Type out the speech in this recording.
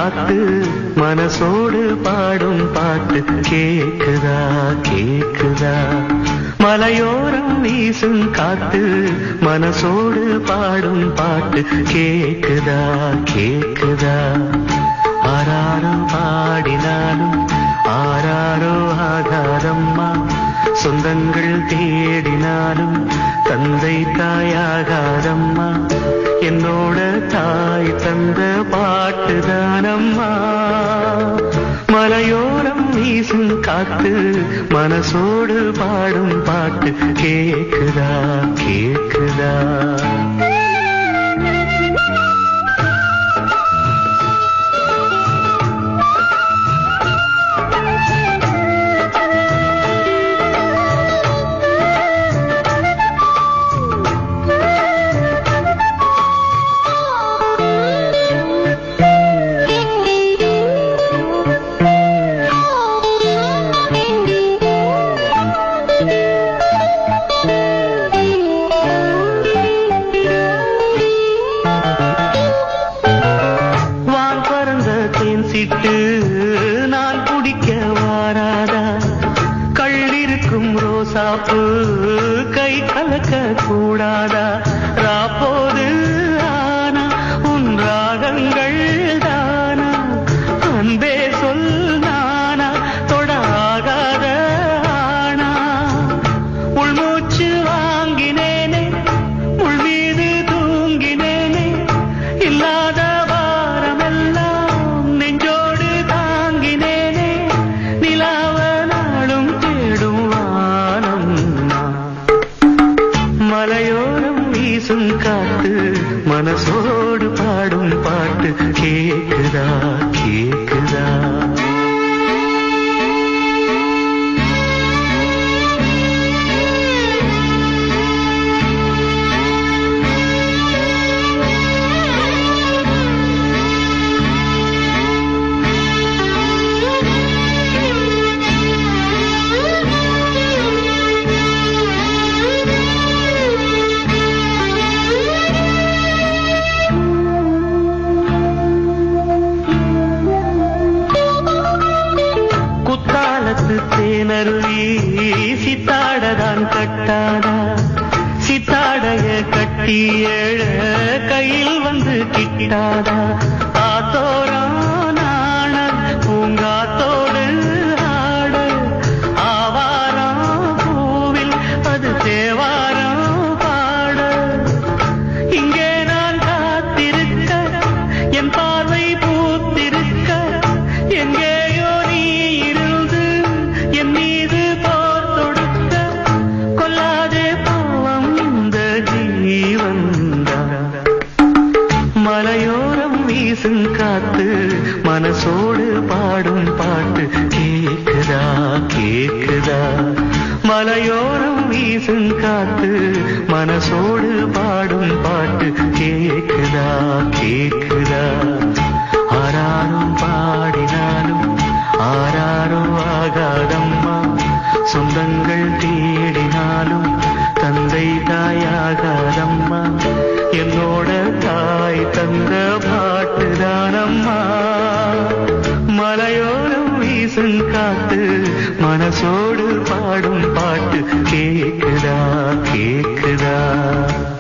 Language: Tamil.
காத்து மனசோடு பாடும் பாட்டு கேக்குதா கேக்குதா மலையோரம் வீசும் காத்து மனசோடு பாடும் பாட்டு கேக்குதா கேக்குதா ஆராரோ பாடினாலும் ஆராரோ ஆகாதம்மா சொந்தங்கள் தேடினாலும் தந்தை தாயாகாதம்மா என்னோட தாய் தந்த பாட்டுதானம்மா மலையோரம் வீசும் காத்து மனசோடு பாடும் பாட்டு கேக்குதா கேக்குதா நான் குடிக்க வாராதா கள்ளிருக்கும் ரோசாப்பு கை கலக்க கூடாதா ராப்போது ஆனா உன் ராகங்கள் தானா அன்பே சொல் நானா தொடாகாத ஆனா உள்மூச்சு வாங்கினேனே உள் மீது தூங்கினேனே இல்லாத மலையோரம் வீசும் காத்து மனசோடு பாடும் பாட்டு கேக்குதா கேக்குதா தேனருவி சித்தாடதான் கட்டாதா சித்தாடைய கட்டி எழ கையில் வந்து கிட்டாதா ஆத்தோரம் நாண பூங்காத்தோடு ஆட ஆவாரம் பூவில் அது தேவாரம் பாட இங்கே நான் காத்திருக்க என் பார்வை பூத்திருக்க எங்கேயோ நீ என் மீது போர் தொடுக்க கொல்லாதே பாவம் இந்த ஜீவன்தா மலையோரம் வீசும் காத்து மனசோடு பாடும் பாட்டு கேக்குதா கேக்குதா மலையோரம் வீசும் காத்து மனசோடு பாடும் பாட்டு கேக்குதா கேக்குதா ஆராரும் பாடினாலும் ஆராரோ ஆகாதம்மா சொந்தங்கள் தேடினாலும் தந்தை தாயாகாதம்மா என்னோட தாய் தந்த பாட்டுதானம்மா மலையோரம் வீசும் காத்து மனசோடு பாடும்